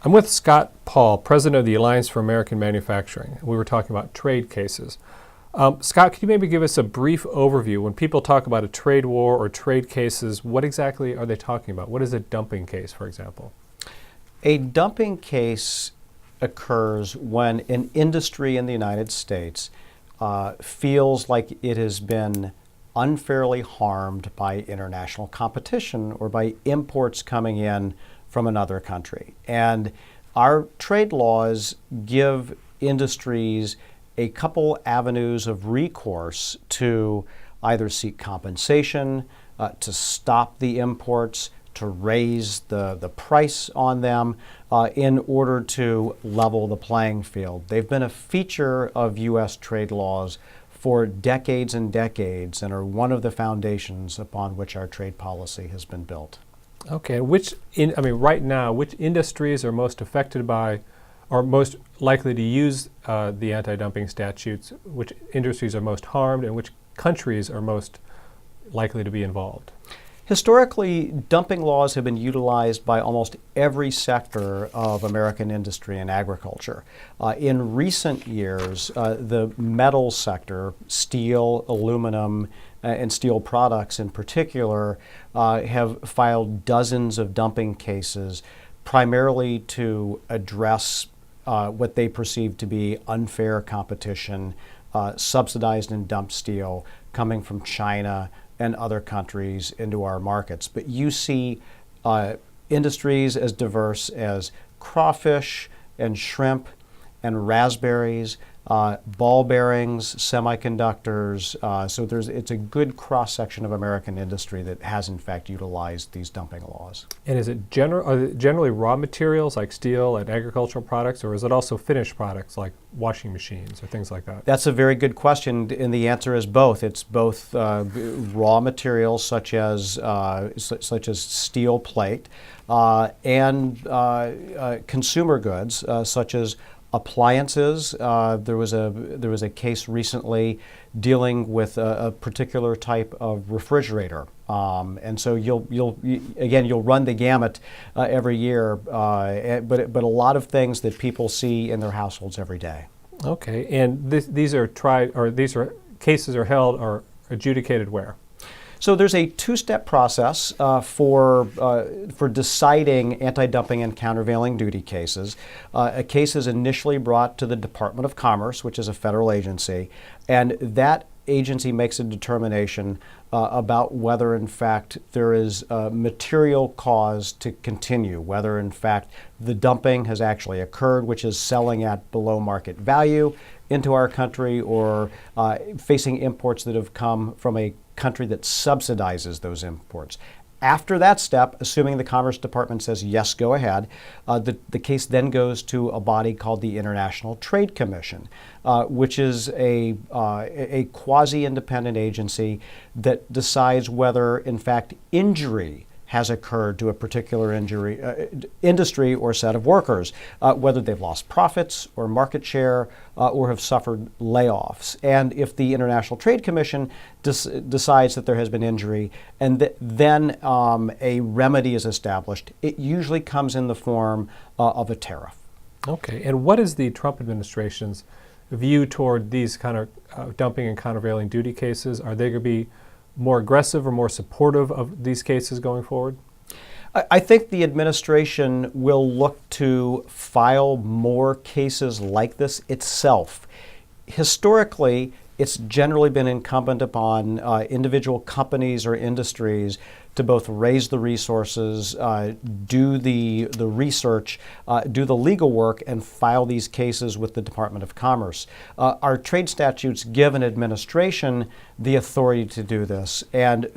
I'm with Scott Paul, president of the Alliance for American Manufacturing. We were talking about trade cases. Scott, could you maybe give us a brief overview? When people talk about a trade war or trade cases, what exactly are they talking about? What is a dumping case, for example? A dumping case occurs when an industry in the United States feels like it has been unfairly harmed by international competition or by imports coming in from another country. And our trade laws give industries a couple avenues of recourse to either seek compensation, to stop the imports, to raise the price on them in order to level the playing field. They've been a feature of U.S. trade laws for decades and decades and are one of the foundations upon which our trade policy has been built. Okay, right now, which industries are most affected by or most likely to use the anti-dumping statutes? Which industries are most harmed and which countries are most likely to be involved? Historically, dumping laws have been utilized by almost every sector of American industry and agriculture. In recent years, the metal sector, steel, aluminum, and steel products in particular, have filed dozens of dumping cases, primarily to address what they perceive to be unfair competition, subsidized and dumped steel coming from China and other countries into our markets. But you see industries as diverse as crawfish and shrimp and raspberries, ball bearings, semiconductors. So it's a good cross-section of American industry that has in fact utilized these dumping laws. And are it generally raw materials like steel and agricultural products, or is it also finished products like washing machines or things like that? That's a very good question, and the answer is both. It's both raw materials such as steel plate and consumer goods such as appliances. There was a case recently dealing with a particular type of refrigerator, and so you'll run the gamut every year, but a lot of things that people see in their households every day. Okay, and these are cases are held or adjudicated where? So there's a two-step process for deciding anti-dumping and countervailing duty cases. A case is initially brought to the Department of Commerce, which is a federal agency, and that agency makes a determination about whether in fact there is a material cause to continue, whether in fact the dumping has actually occurred, which is selling at below market value into our country, or facing imports that have come from a country that subsidizes those imports. After that step, assuming the Commerce Department says yes, go ahead, the case then goes to a body called the International Trade Commission, which is a quasi-independent agency that decides whether, in fact, injury has occurred to a particular industry or set of workers, whether they've lost profits or market share or have suffered layoffs. And if the International Trade Commission decides that there has been injury and then a remedy is established, it usually comes in the form of a tariff. Okay, and what is the Trump administration's view toward these kind of dumping and countervailing duty cases? Are they going to be more aggressive or more supportive of these cases going forward? I think the administration will look to file more cases like this itself. Historically, it's generally been incumbent upon individual companies or industries to both raise the resources, do the research, do the legal work, and file these cases with the Department of Commerce. Our trade statutes give an administration the authority to do this, and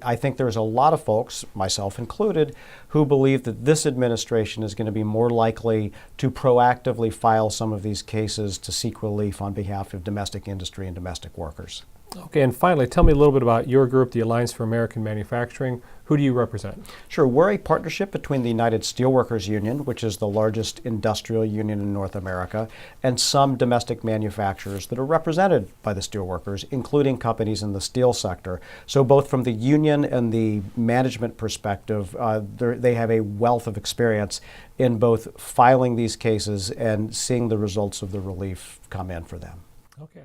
I think there's a lot of folks, myself included, who believe that this administration is going to be more likely to proactively file some of these cases to seek relief on behalf of domestic industry and domestic workers. Okay, and finally, tell me a little bit about your group, the Alliance for American Manufacturing. Who do you represent? Sure, we're a partnership between the United Steelworkers Union, which is the largest industrial union in North America, and some domestic manufacturers that are represented by the steelworkers, including companies in the steel sector. So both from the union and the management perspective, they have a wealth of experience in both filing these cases and seeing the results of the relief come in for them. Okay.